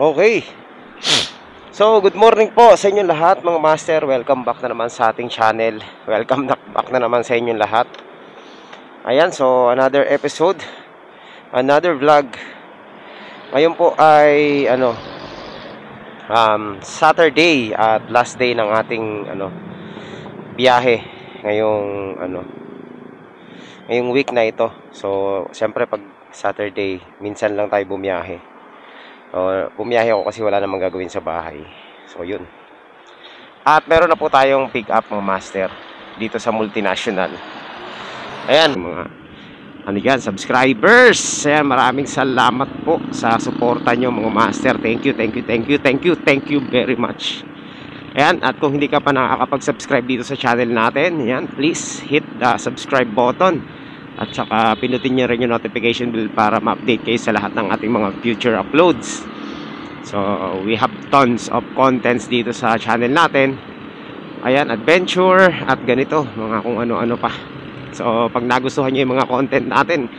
Okay. So, good morning po sa inyo lahat mga master. Welcome back na naman sa ating channel. Welcome back na naman sa inyo lahat. Ayan, so another episode, another vlog. Ngayon po ay Saturday at last day ng ating biyahe ngayong week na ito. So, siyempre pag Saturday, minsan lang tayo bumiyahe. Bumiyahe ako kasi wala namang gagawin sa bahay. So, yun. At meron na po tayong pick up mga master dito sa multinational. Ayan, mga subscribers. Ayan, maraming salamat po sa suporta nyo mga master. Thank you very much. Ayan, at kung hindi ka pa nakakapag-subscribe dito sa channel natin, ayan, please hit the subscribe button. At saka pinutin nyo rin yung notification bell para ma-update kayo sa lahat ng ating mga future uploads. So, we have tons of contents dito sa channel natin. Ayan, adventure at ganito, mga kung ano-ano pa. So, pag nagustuhan nyo yung mga content natin,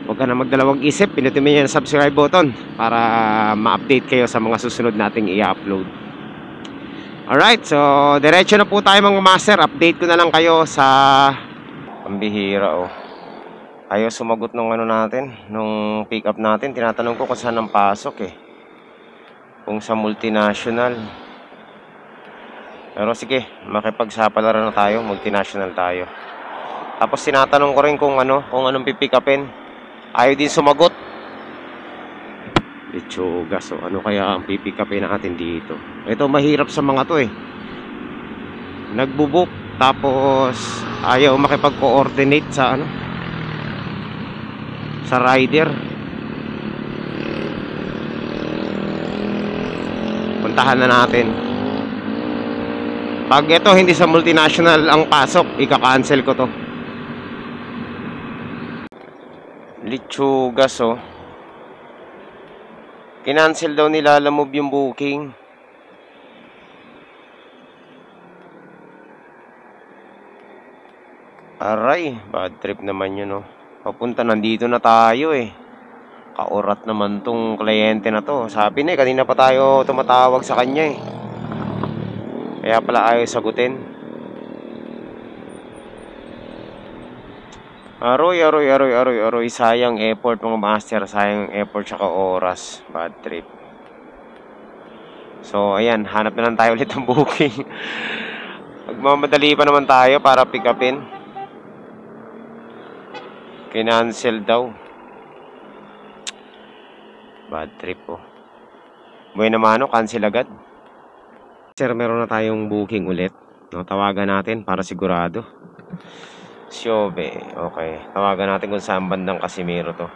huwag ka na magdalawang isip, pinutin mo yung subscribe button para ma-update kayo sa mga susunod nating i-upload. Alright, so diretso na po tayo mga master. Update ko na lang kayo sa pambihira ayaw sumagot nung nung pick up natin. Tinatanong ko kung saan ang pasok kung sa multinational. Pero sige, makipagsapalaran na tayo, multinational tayo. Tapos tinatanong ko rin kung anong pipick upin. Ayaw din sumagot. Lechuga, so ano kaya ang pipick upin natin dito? Ito mahirap sa mga to Nagbubook tapos ayaw makipag-coordinate sa sa rider. Puntahan na natin. Pag ito hindi sa multinational ang pasok, ika-cancel ko to. Litsugas kinancel daw nila, lamove yung booking. Aray, bad trip naman yun Papunta, nandito na tayo Kaurat naman tong kliyente na to. Sabi na kanina pa tayo tumatawag sa kanya Kaya pala ayaw sagutin. Aroy. Sayang effort mga master. Sayang effort tsaka oras. Bad trip. So ayan, hanap na lang tayo ulit ng booking. Magmamadali pa naman tayo para pick upin. Kinancel daw. Bad trip Buena mano, cancel agad. Sir, meron na tayong booking ulit. Tawagan natin para sigurado. Siobe, okay. Tawagan natin kung saan bandang Casimiro to.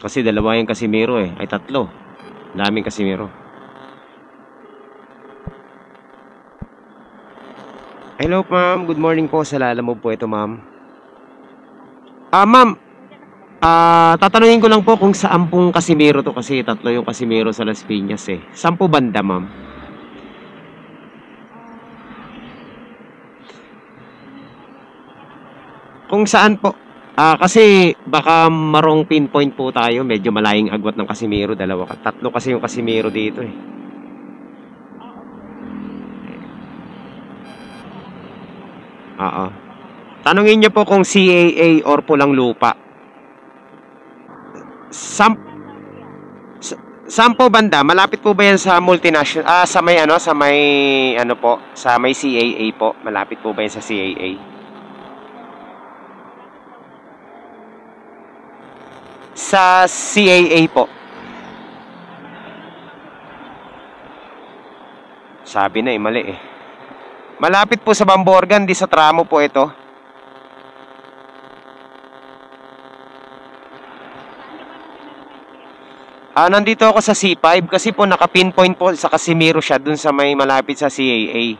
Kasi dalawa yung Casimiro ay tatlo. Daming Casimiro. Hello ma'am, good morning po. Sa Lalamove po ito ma'am. Ma'am, tatanungin ko lang po kung saan pong Casimiro to, kasi tatlo yung Casimiro sa Las Piñas Saan po banda ma'am? Kung saan po? Kasi baka marong pinpoint po tayo. Medyo malaying agwat ng Casimiro. Tatlo kasi yung Casimiro dito Tanungin niyo po kung CAA or pulang lupa. Saan po banda? Malapit po ba yan sa multinational? Sa may sa may CAA po. Malapit po ba yan sa CAA? Sa CAA po. Sabi na mali Malapit po sa Bamborgan, di sa tramo po ito. Nandito ako sa C5 kasi po naka-pinpoint po sa Casimiro siya dun sa may malapit sa CAA.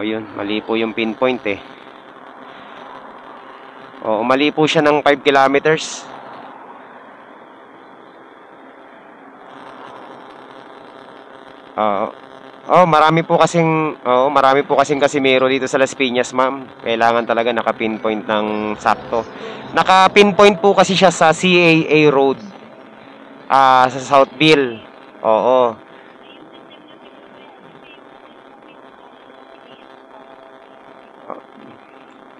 Yun, mali po yung pinpoint mali po siya ng 5 kilometers. marami po kasing Casimiro dito sa Las Piñas, ma'am. Kailangan talaga naka-pinpoint ng sakto. Naka-pinpoint po kasi siya sa CAA Road, sa Southville. Oo.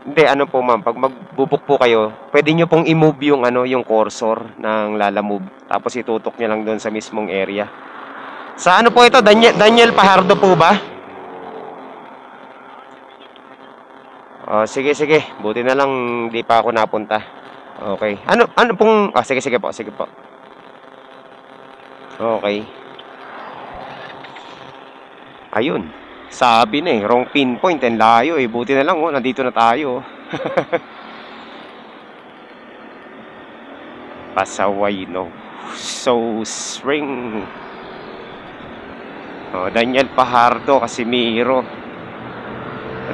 Hindi, ano po ma'am, pag magbubuk po kayo, pwede nyo pong i-move yung yung cursor ng Lalamove. Tapos itutok nyo lang doon sa mismong area. Sa ano po ito? Daniel Pajardo po ba? Sige, sige. Buti na lang di pa ako napunta. Okay. Ano pong... sige, sige po. Sige po. Okay. Ayun. Sabi na wrong pinpoint and layo Buti na lang nandito na tayo. Pasaway, no. So, spring. Daniel Pajardo, Casimiro.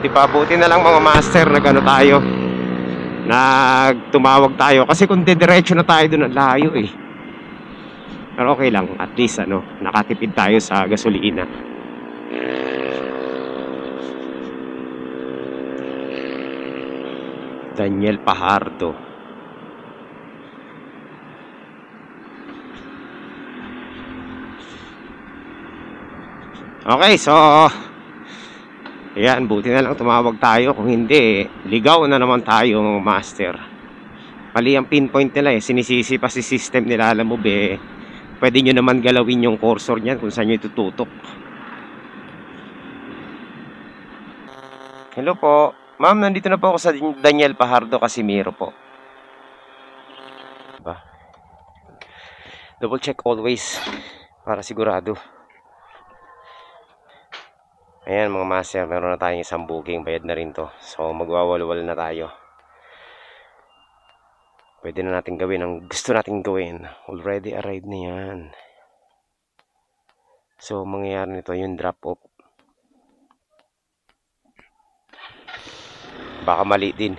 Di ba, buti na lang mga master tayo. Tumawag tayo. Kasi kung diretso na tayo doon, layo Pero okay lang. At least, nakatipid tayo sa gasolina. Daniel Pajardo. Okay, so ayan, buti na lang tumawag tayo. Kung hindi, ligaw na naman tayo mga master. Mali ang pinpoint nila sinisisi pa si system nila. Alam mo pwede nyo naman galawin yung cursor niyan kung saan nyo itututok. Hello po ma'am, nandito na po ako sa Daniel Pajardo, Casimiro po. Diba? Double check always para sigurado. Ayan mga master, meron na tayong isang booking. Bayad na rin to. So magwawalwal na tayo. Pwede na natin gawin ang gusto natin gawin. Already arrived na yan. So mangyayari nito yung drop off. Baka mali din.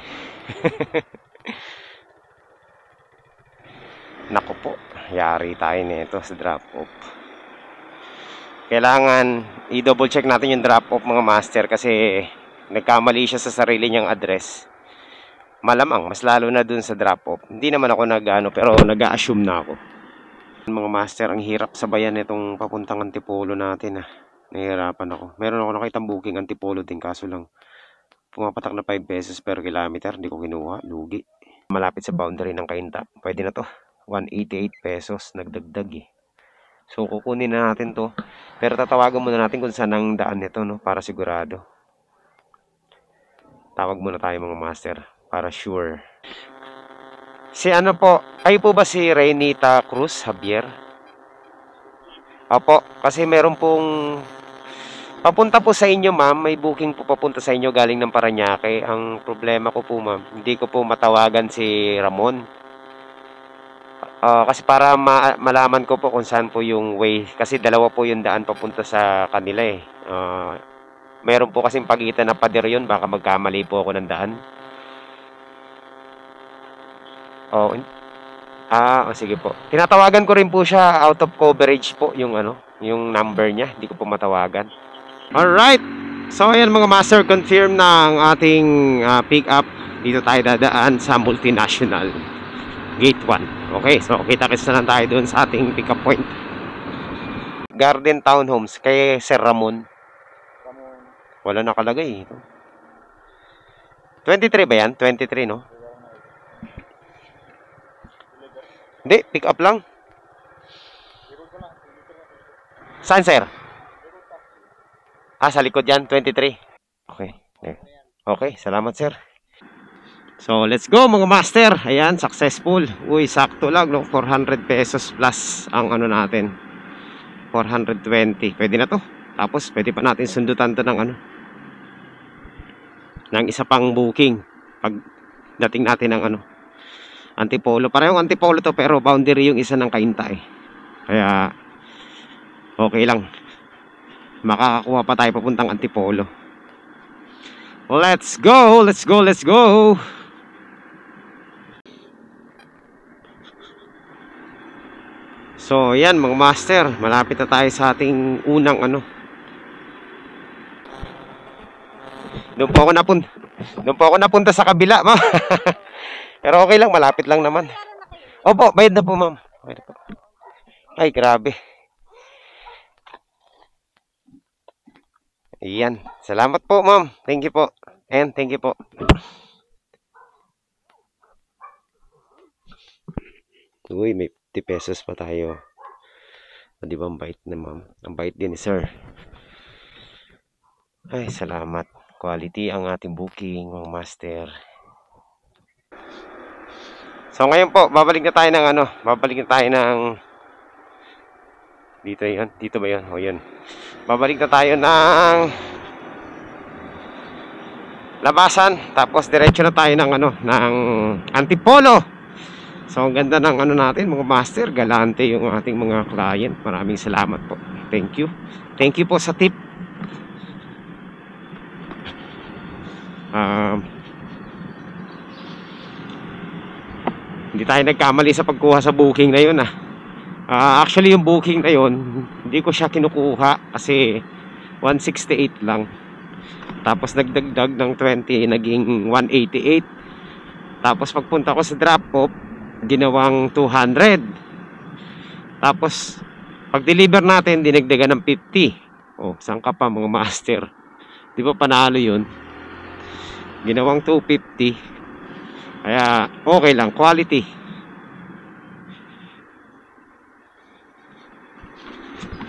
Naku po, yari tayo nito sa drop off. Kailangan i-double check natin yung drop off mga master kasi nagkamali siya sa sarili niyang address. Malamang mas lalo na dun sa drop off. Hindi naman ako pero nag-a-assume na ako. Mga master, ang hirap sabayan itong papuntang Antipolo natin Nahihirapan ako. Meron ako nakitang booking Antipolo din, kaso lang pumapatak na 5 pesos per kilometer. Hindi ko kinuha, lugi. Malapit sa boundary ng Cainta. Pwede na to. 188 pesos nagdagdag So kukunin na natin to. Pero tatawagan muna natin kung saan ang daan nito para sigurado. Tawag muna tayo mga master para sure. Si ay po ba si Renita Cruz Javier? Opo, kasi meron pong papunta po sa inyo ma'am, may booking po papunta sa inyo galing ng Parañaque. Ang problema ko po ma'am, hindi ko po matawagan si Ramon. Kasi para malaman ko po kung saan po yung way. Kasi dalawa po yung daan papunta sa kanila meron po kasing pagitan na pader yun. Baka magkamali po ako ng daan. Sige po. Tinatawagan ko rin po siya out of coverage po yung yung number niya. Hindi ko po matawagan. Alright. So ayan mga master, confirm ng ating pick up. Dito tayo dadaan sa Multinational Gate 1. Okay, so kita-kits na lang tayo doon sa ating pick up point. Garden Townhomes kay Sir Ramon. Wala nakalagay. 23 ba yan? 23 no? Hindi, pick up lang. Saan sir? Sa likod yan, 23. Okay. Okay, salamat sir. So, let's go mga master. Ayan, successful. Uy, sakto lang, no? 400 pesos plus ang natin. 420. Pwede na to. Tapos, pwede pa natin sundutan to ng ng isa pang booking. Pag dating natin ng Antipolo. Parehong Antipolo to, pero boundary yung isa ng Cainta Kaya, okay lang. Makakakuha pa tayo papuntang Antipolo. Let's go! Let's go! Let's go! So, yan mga master. Malapit na tayo sa ating unang Doon po ako napunta sa kabila, ma'am. Pero okay lang, malapit lang naman. Opo, bayad na po, ma'am. Okay na po. Ay, grabe. Ayan. Salamat po, ma'am. Thank you po. And thank you po. Uy, may 50 pesos pa tayo. O, di ba ang bait na, ma'am? Ang bait din ni sir. Ay, salamat. Quality ang ating booking, mga master. So, ngayon po, babalik na tayo ng ano? Babalik na tayo ng... Dito yun. Dito ba yun? O, yun. Babalik na tayo ng... labasan. Tapos, diretso na tayo ng ano? Ng Antipolo. So, ang ganda ng ano natin, mga master. Galante yung ating mga client. Maraming salamat po. Thank you. Thank you po sa tip. Hindi tayo nagkamali sa pagkuha sa booking na yun actually yung booking na yun hindi ko siya kinukuha kasi 168 lang, tapos nagdagdag ng 20 naging 188, tapos pagpunta ko sa drop off ginawang 200, tapos pag deliver natin dinagdagan ng 50. Oh, saan ka pa mga master, di ba panalo yun? Ginawang 250. Kaya okay lang, quality.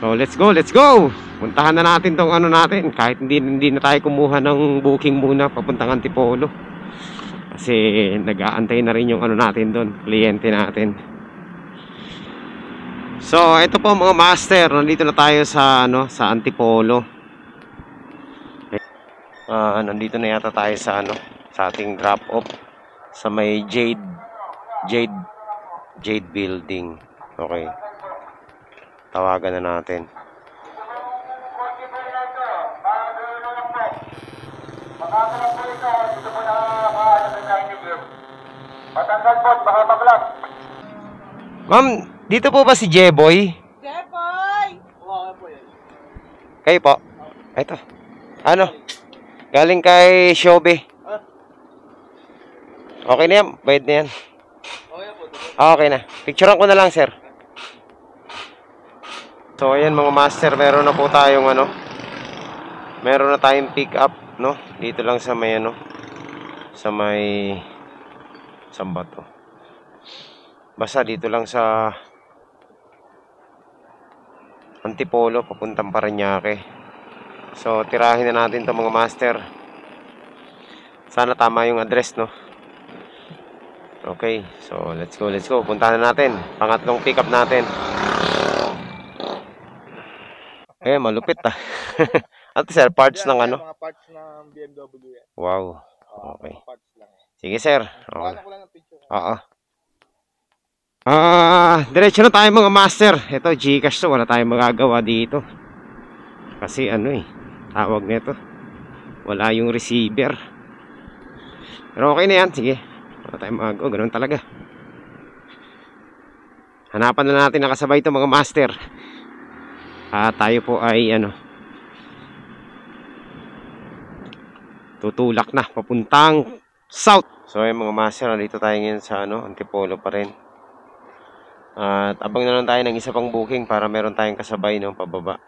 So let's go, let's go. Puntahan na natin tong ano natin. Kahit hindi na tayo kumuha ng booking muna papuntang Antipolo. Kasi nag-aantay na rin yung ano natin doon, kliyente natin. So ito po mga master, nandito na tayo sa ano, sa Antipolo. Nandito na yata tayo sa ano, sa ating drop off sa may Jade Building. Okay. Tawagan na natin. Ma'am, dito po ba si Jeboy? Jeboy! Kayo po? Ito. Ano? Galing kay Shobe. Okay na yan, bayad na yan. Okay na, picturean ko na lang sir. So ayan mga master, meron na po tayong ano, meron na tayong pick up, no? Dito lang sa may ano, sa may saan ba to? Basta dito lang sa Antipolo papuntang Parañaque. So tirahin na natin to mga master. Sana tama yung address, no? Okay, so let's go, let's go. Puntahan na natin. Pangatlong pick up natin. Eh, malupit At sir, parts ng ano? Mga parts ng BMW yan. Wow. Okay. Mga parts lang. Sige sir. Kuha ko lang ng picture. Oo. Diretso na tayo mga master. Ito, Gcash to. Wala tayong magagawa dito. Kasi ano tawag nito. Wala yung receiver. Pero okay na yan. Sige. Wala tayong magagawa. Ganun talaga. Hanapan na natin nakasabay ito mga master. Tayo po ay ano, tutulak na papuntang south. So ay mga master, nandito tayo ngayon sa ano, Antipolo pa rin. At abang na lang tayo ng isa pang booking para meron tayong kasabay no, pababa.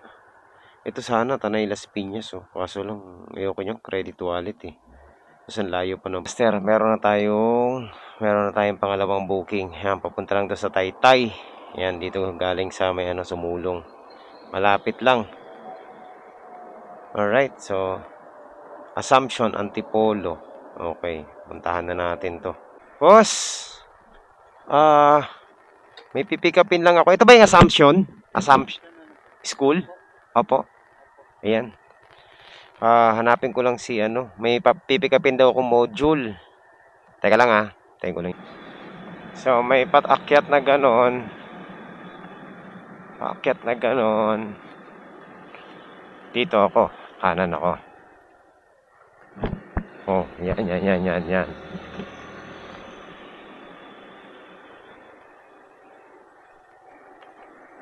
Ito sana Tanay Las Piñas kaso lang ayoko niyang credit wallet Kasi layo pa no. Master, meron na tayong pangalawang booking. Yan, papunta lang to sa Taytay. Yan, dito galing sa may ano, Sumulong. Malapit lang. Alright, so Assumption, Antipolo. Okay, puntahan na natin to. Boss, may pipikapin lang ako. Ito ba yung Assumption? Assumption School? Opo. Ayan. Hanapin ko lang si ano. May pipikapin daw akong module. Teka lang Teka lang. So, may patakyat na ganon. Paakyat na ganon. Dito ako. Kanan ako. Oh, yan.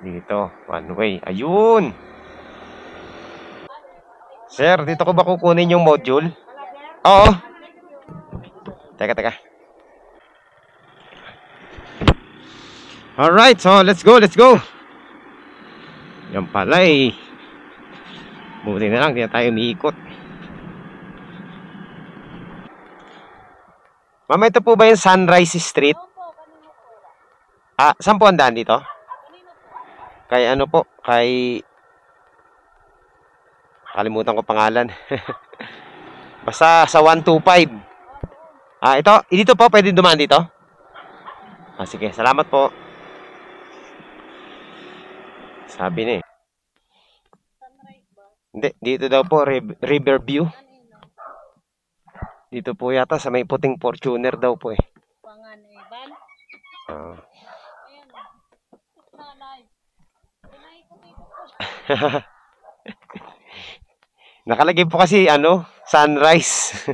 Dito, one way. Ayun! Sir, dito ko ba kukunin yung module? Oo. Teka. Alright, so let's go. Yan pala eh. Buti na lang, di na tayo umiikot. Mama, ito po ba yung Sunrise Street? Saan po ang daan dito? Kay ano po? Kalimutan ko pangalan. Basta sa 125. Dito po, pwede dumaan dito? Sige, salamat po. Sabi ni. Hindi, dito daw po, Riverview. Dito po yata sa may puting Fortuner daw po eh. Nakalagay po kasi Sunrise.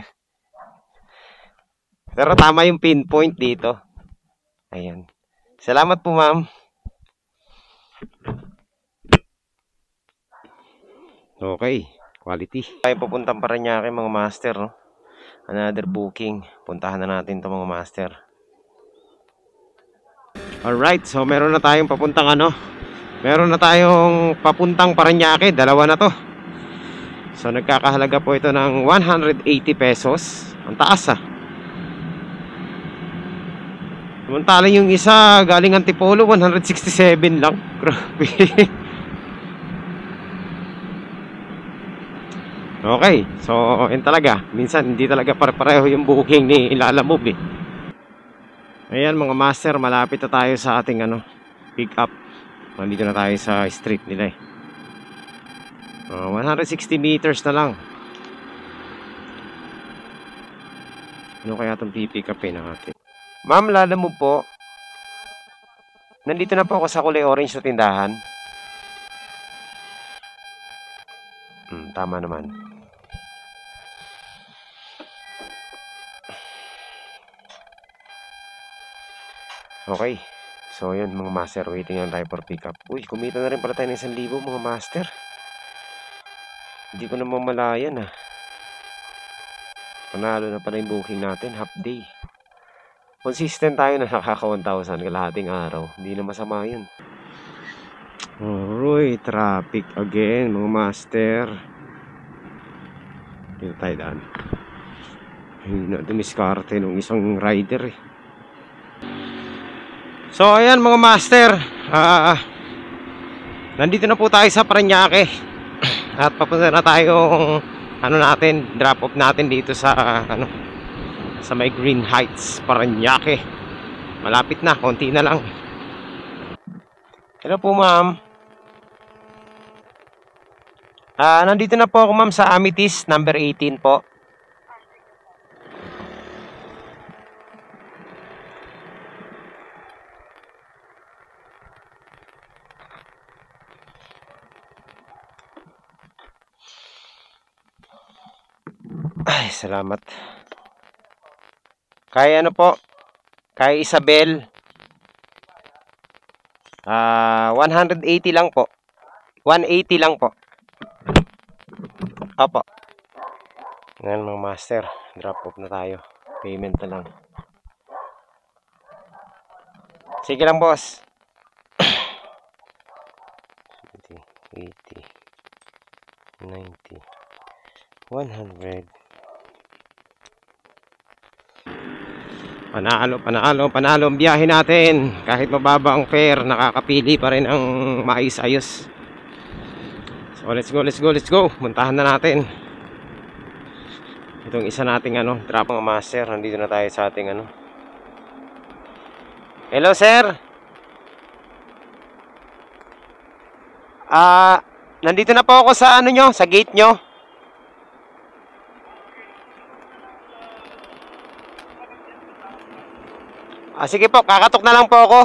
Pero tama yung pinpoint dito. Ayan. Salamat po, ma'am. Okay, quality. Tayo pupuntang Parañaque mga master, no? Another booking. Puntahan na natin 'to mga master. Alright, so meron na tayong papuntang meron na tayong papuntang Parañaque. Dalawa na to. So nagkakahalaga po ito ng 180 pesos. Ang taas Samantalang yung isa galing Antipolo, 167 lang. Grabe. Okay, so yun talaga. Minsan hindi talaga pare-pareho yung booking ni Lalamove eh. Ayan mga master, malapit na tayo sa ating pick up. Nandito na tayo sa street nila eh. 160 meters na lang. Ano kaya itong pipick upin natin? Ma'am, Lalamove po. Nandito na po ako sa kulay orange na tindahan. Tama naman. Okay. So, yun mga master. Waiting lang tayo for pick up. Uy, kumita na rin pala tayo ng 1,000 mga master. Hindi ko na mamalayan Panalo na pala yung booking natin. Half day. Consistent tayo na nakaka 1,000 kalahating araw. Hindi na masama yun. Alright, traffic again mga master. Dito tayo daan. Hindi na dumiskarte nung isang rider eh. So ayan mga master, nandito na po tayo sa Parañaque. At papunta na tayong drop off natin dito sa sa may Green Heights, Parañaque. Malapit na, konti na lang. Hello po ma'am. Nandito na po ako ma'am sa Amethyst number 18 po. Ay, salamat. Kay po? Kay Isabel. 180 lang po. 180 lang po. Opo. Ngayon mga master, drop off na tayo. Payment na lang. Sige lang boss. 80, 90, 100. Panalo ang biyahe natin. Kahit mababa ang fare, nakakapili pa rin ang maayos-ayos. So let's go. Muntahan na natin itong isa nating drop mga master. Nandito na tayo sa ating Hello sir. Nandito na po ako sa sa gate nyo. Sige po, kakatok na lang po ako.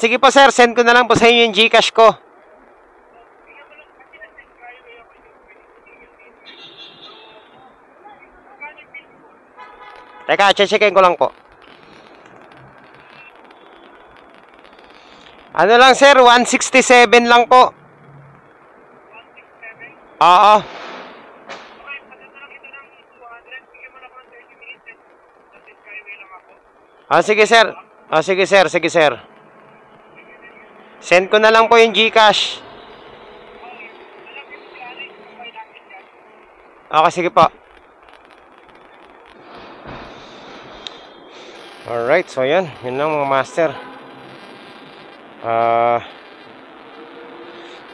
Sige po sir, send ko na lang po sa inyo yung GCash ko. Teka, checkin ko lang po. Lang sir, 167 lang po. Oo. Sige sir. Sige sir, sige sir. Send ko na lang po yung GCash. Okay, sige po. Alright, so yan. Yun lang mga master.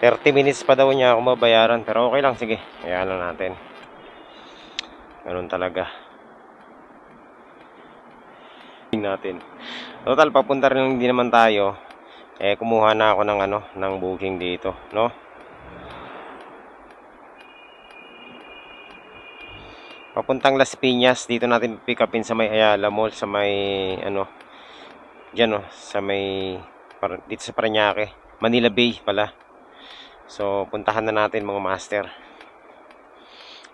30 minutes pa daw niya ako mabayaran. Pero okay lang, sige. Hayaan lang natin. Ganun talaga. Natin. Total, papunta rin lang din naman tayo. Kumuha na ako ng ng booking dito, no? Papuntang Las Piñas, dito natin pick upin sa may Ayala Mall, sa may diyan, no, sa may dito sa Parañaque, Manila Bay pala. So, puntahan na natin mga master.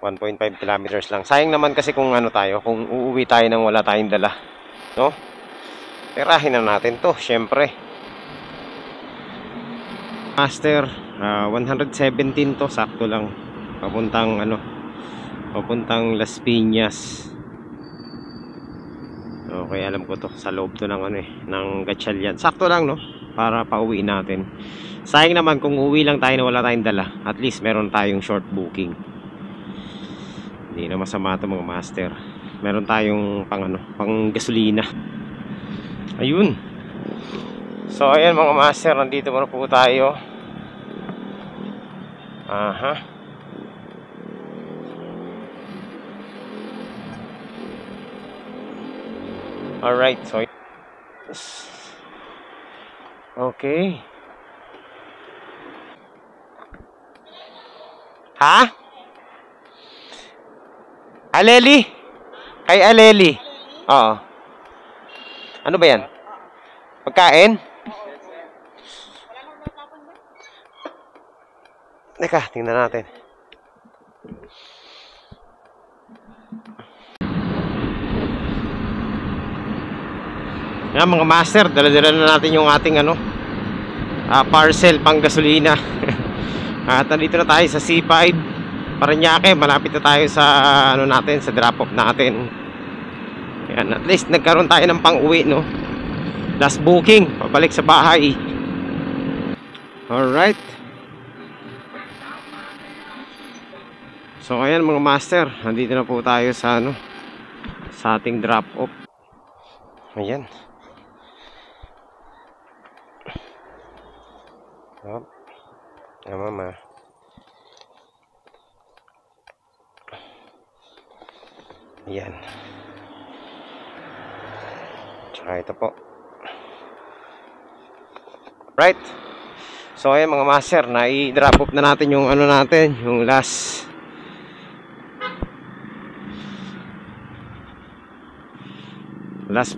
1.5 kilometers lang. Sayang naman kasi kung kung uuwi tayo nang wala tayong dala, no? Tirahin na natin to, syempre. Master, 117 to, sakto lang. Papuntang Las Piñas. Okay, alam ko to, sa loob to ng ng Gatchalian. Sakto lang, no? Para pauwi natin. Sayang naman kung uuwi lang tayo na wala tayong dala. At least meron tayong short booking. Hindi na masama to mga master. Meron tayong pang gasolina. Ayun. So ayan mga master, nandito muna po tayo. Aha. Alright, so okay. Ha? Aleli? Kay Aleli? Oo. Ano ba yan? Pagkain? Teka, tingnan natin. Yan mga master, dala-dala na natin yung ating parcel pang gasolina. At nandito na tayo sa C5 Parañaque, malapit na tayo sa natin, sa drop off natin. Yan, at least nagkaroon tayo ng pang-uwi, no? Last booking, pabalik sa bahay. Alright. So ayan mga master, nandito na po tayo sa sa ating drop off. Ayan. Oh. Ayan mama. Ayan. Tsaka ito po. Right. So ayan mga master, na-drop off na natin yung natin, yung last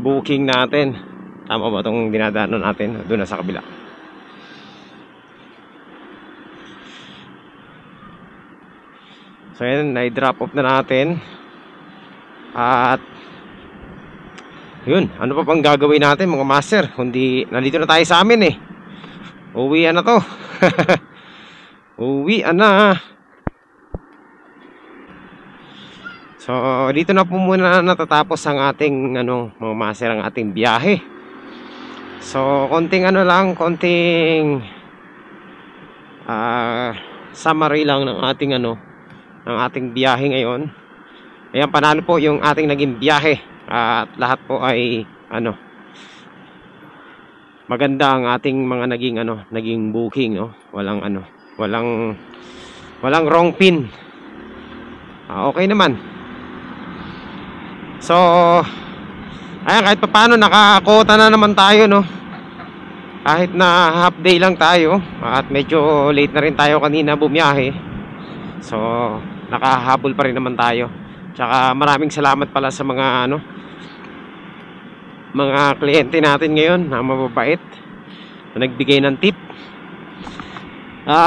booking natin. Tama ba itong dinadaanan natin? Doon na sa kabila. So ayan, na-drop off na natin. At yun, ano pa pang gagawin natin mga master? Kundi nandito na tayo sa amin uwian na to. Uwian na. So dito na po muna natatapos ang ating mga master, ang ating biyahe. So konting konting summary lang ng ating ng ating biyahe ngayon. Ayan, panalo po yung ating naging biyahe. At lahat po ay maganda ang ating mga naging booking, no? Walang wrong pin. Okay naman. So ayan, kahit paano nakakota na naman tayo, no? Kahit na half day lang tayo. At medyo late na rin tayo kanina bumiyahe. So nakahabol pa rin naman tayo. Tsaka maraming salamat pala sa mga mga kliyente natin ngayon na mababait, na nagbigay ng tip.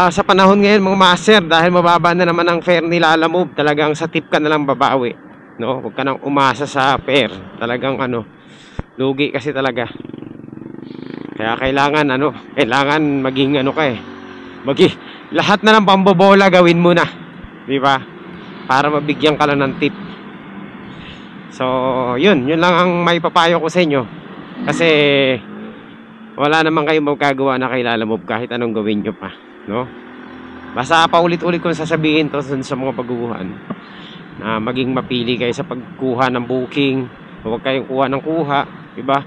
Sa panahon ngayon mga master, dahil mababa na naman ang fare ni Lalamove, talagang sa tip ka na lang babawi, no? Huwag ka nang umasa sa fare. Talagang lugi kasi talaga. Kaya kailangan maging lahat na ng pambobola gawin mo na. Di ba? Para mabigyan ka lang ng tip. So, yun lang ang maipapayo ko sa inyo. Kasi wala naman kayong magagawa na kay lalamove kahit anong gawin nyo pa, no? Basta paulit-ulit kong sasabihin to sa mga baguhan na maging mapili kayo sa pagkuha ng booking. Huwag kayong kuha ng kuha, di ba?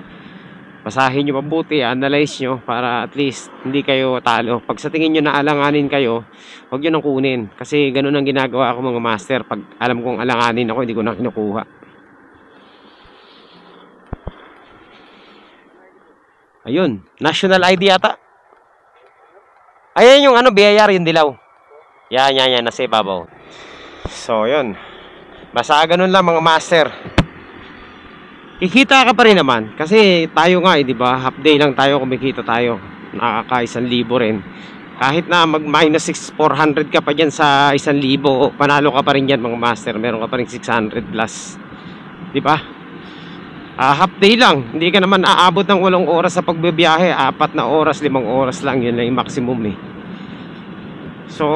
Basahin nyo mabuti, analyze nyo para at least hindi kayo talo. Pag sa tingin nyo na alanganin kayo, huwag nyo nang kunin. Kasi ganun ang ginagawa ko mga master. Pag alam kong alanganin ako, hindi ko na kinukuha. Ayun, national ID yata. Ayan yung ano, BIR, yung dilaw. Yan, nasa ibabaw. So, yun. Basta ganun lang mga master. Kikita ka pa rin naman kasi tayo nga di ba, half day lang tayo, kumikita tayo, nakaka 1,000 rin. Kahit na mag minus 400 ka pa dyan sa 1,000, panalo ka pa rin dyan mga master, meron ka pa rin 600 plus, di ba? Half day lang, hindi ka naman aabot ng 8 oras sa pagbibiyahe, 4 na oras, 5 oras lang, yun lang yung maximum eh. So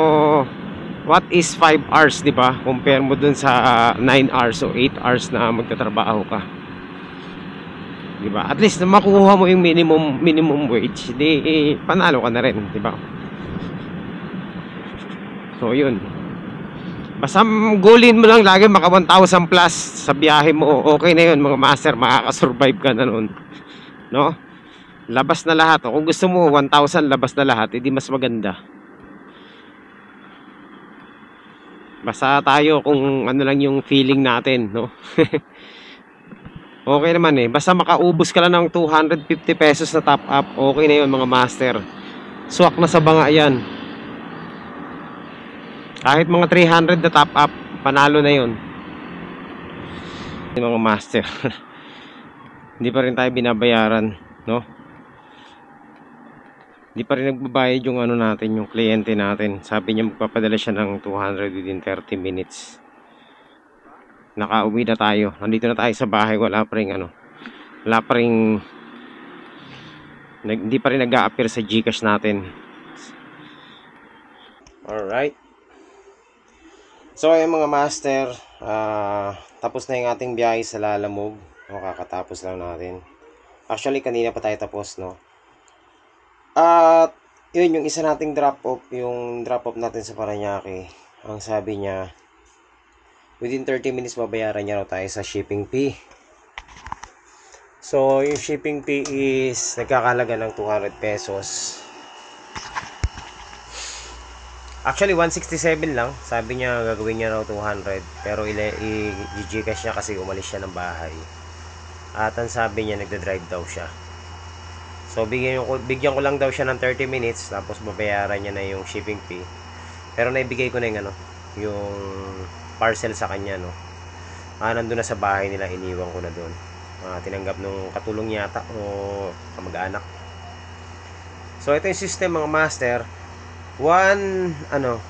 what is 5 hours, di ba? Compare mo dun sa 9 hours o 8 hours na magtatrabaho ka. Diba? At least na makuha mo yung minimum wage, di panalo ka na rin, diba? So yun. Basta goalin mo lang lagi maka 1,000 plus sa biyahe mo, okay na yun mga master, makakasurvive ka na nun, no? Labas na lahat. Kung gusto mo 1,000 labas na lahat, edi mas maganda. Basta tayo kung ano lang yung feeling natin, no? Okay naman eh. Basta makaubos ka lang ng 250 pesos na top up, okay na yun mga master. Swak na sa banga yan. Kahit mga 300 na top up, panalo na yun mga master. Hindi pa rin tayo binabayaran, no? Hindi pa rin nagbabayad yung ano natin, yung kliyente natin. Sabi niya magpapadala siya ng 200 within 30 minutes. Nakauwi na tayo. Nandito na tayo sa bahay. Wala pa rin ano. Wala pa rin hindi pa rin nag-a-appear sa GCash natin. Alright. So ayun mga master, tapos na yung ating biyahe sa Lalamove. Kakatapos lang natin. Actually kanina pa tayo tapos, no? At yun yung isa nating drop off, yung drop off natin sa Parañaque. Ang sabi niya, within 30 minutes babayaran niya raw tayo sa shipping fee. So, yung shipping fee is nagkakalaga ng 200 pesos. Actually, 167 lang. Sabi niya gagawin niya raw 200. Pero i-gcash niya kasi umalis siya ng bahay. At ang sabi niya, nagda-drive daw siya. So, bigyan ko lang daw siya ng 30 minutes. Tapos babayaran niya na yung shipping fee. Pero naibigay ko na yung yung parcel sa kanya, no? Nandun na sa bahay nila, iniwan ko na doon. Tinanggap nung katulong yata o kamag-anak. So ito yung system mga master. Anong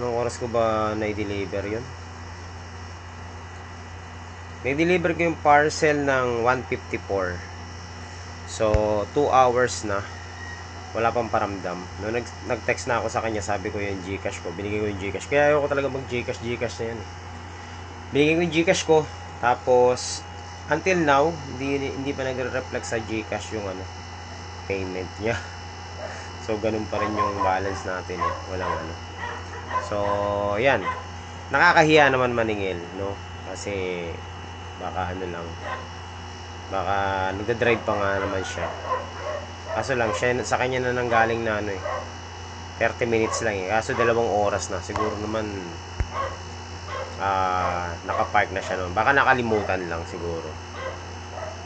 oras ko ba na-deliver yun? Na-deliver ko yung parcel ng 1:54. So 2 hours na. Wala pang paramdam. No, nag-text na ako sa kanya, sabi ko yung GCash ko. Binigay ko yung GCash. Kaya ayoko talaga mag-GCash na yan. Binigay ko yung GCash ko. Tapos, until now, hindi pa nagre-reflect sa GCash yung payment niya. So, ganun pa rin yung balance natin eh. Walang So, yan. Nakakahiya naman maningil, no? Kasi, baka baka nagda-drive pa nga naman siya. Kaso lang, sa kanya na nanggaling na 30 minutes lang eh. Kaso 2 oras na. Siguro naman nakapark na siya noon. Baka nakalimutan lang siguro.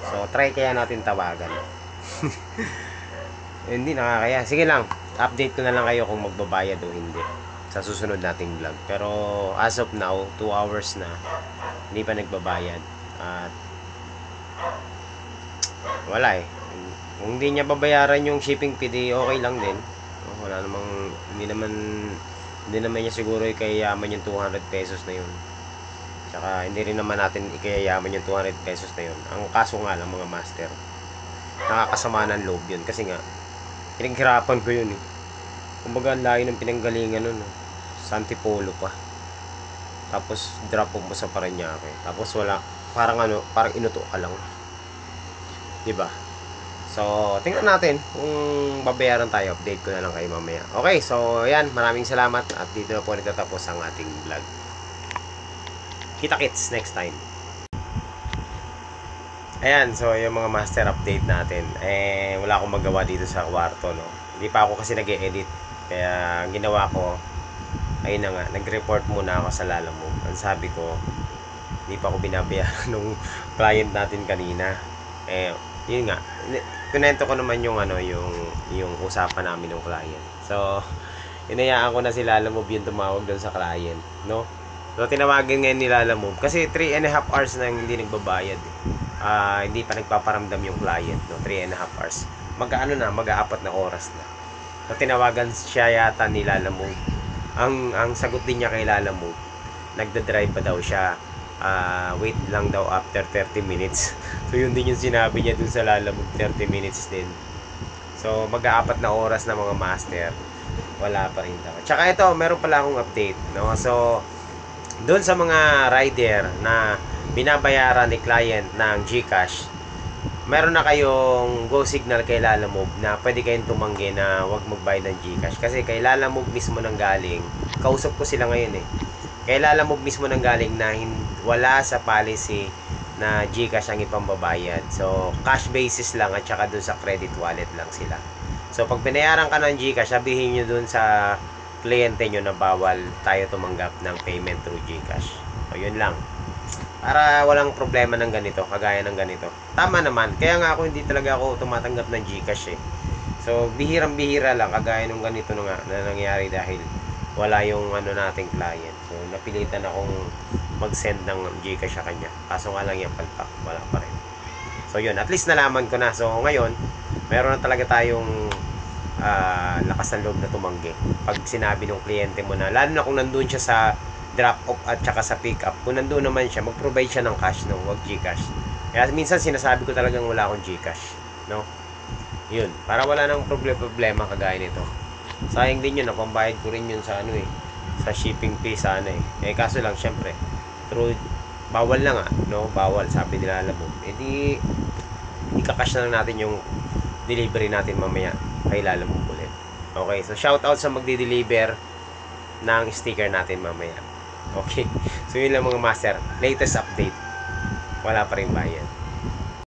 So, try kaya natin tawagan. Hindi, nakakaya. Sige lang, update ko na lang kayo kung magbabayad o hindi sa susunod nating vlog. Pero as of now, 2 hours na hindi pa nagbabayad. At wala eh. Kung hindi niya babayaran yung shipping fee, okay lang din. Wala namang, hindi naman niya siguro ikayayaman yung 200 pesos na yun. Tsaka hindi rin naman natin ikayayaman yung 200 pesos na yun. Ang kaso nga lang mga master, nakakasama ng loob yun. Kasi nga, pinaghirapan ko yun eh. Kumbaga ang layo ng pinanggalingan nun. Sa Antipolo pa. tapos drop mo sa Parañaque, tapos wala, parang ano, parang inuto ka lang, 'di ba? So, tingnan natin kung babayaran tayo. Update ko na lang kayo mamaya. Okay, so yan, maraming salamat at dito na po nagtatapos ang ating vlog. Kita-kits next time. Ayan, so yung mga master update natin, wala akong magawa dito sa kwarto, no. Hindi pa ako kasi nag-e-edit. Kaya ang ginawa ko, ayun na nga, nag-report muna ako sa Lalamove. Ang sabi ko, hindi pa ako binabayaran nung client natin kanina. Yun nga, kunento ko naman yung ano, yung usapan namin ng client. So, inayaan ko na si Lalamove yung tumawag doon sa client, no. So, tinawagan ngayon ni Lalamove kasi 3.5 hours na hindi nagbabayad. Hindi pa nagpaparamdam yung client, no. 3.5 hours. Mag-ano na, mag-4 na oras na. So, tinawagan siya yata ni Lalamove. Ang sagot din niya kay Lalamove, nagda-drive pa daw siya. Wait lang daw after 30 minutes. So, yun din yung sinabi niya dun sa Lalamove, 30 minutes din. So, mag-4 na oras na mga master. Wala pa rin daw. Tsaka ito, meron pala akong update, no. So, doon sa mga rider na binabayaran ni client ng GCash, meron na kayong go signal kay Lalamove na pwede kayong tumanggi na wag magbayad ng GCash. Kasi kay Lalamove mismo nang galing, kausap ko sila ngayon kay Lalamove mismo nang galing na wala sa policy na GCash ang ipambabayad. So, cash basis lang at saka dun sa credit wallet lang sila. So, pag binayaran ka ng GCash, sabihin nyo dun sa kliyente nyo na bawal tayo tumanggap ng payment through GCash. So, yun lang. Para walang problema ng ganito, kagaya ng ganito. Tama naman, kaya nga ako hindi talaga ako tumatanggap ng GCash So, bihirang-bihira lang, kagaya ng ganito na nangyari dahil wala yung ano nating client. So, napilitan akong mag-send ng GCash sa kanya. Kaso nga lang yung palpak, wala pa rin. So, yun, at least nalaman ko na. So, ngayon, meron na talaga tayong lakas ng loob na tumanggi. Pag sinabi ng kliyente mo na, lalo na kung nandun siya sa drop off at saka sa pick up, kung nandun naman siya, mag-provide siya ng cash, no? Wag GCash. Kaya minsan sinasabi ko talagang wala akong GCash, no? Yun, para wala nang problema kagaya nito. Sayang din yun, napambayad ko rin yun sa ano sa shipping fee sana kaso lang syempre, through bawal na nga, no? Bawal, sabi nila Lalamove. Di ika-cash na lang natin yung delivery natin mamaya kay Lalamove ulit. Okay, so shout out sa magdi-deliver ng sticker natin mamaya. Okay, so yun lang mga master, latest update, wala pa rin bayad.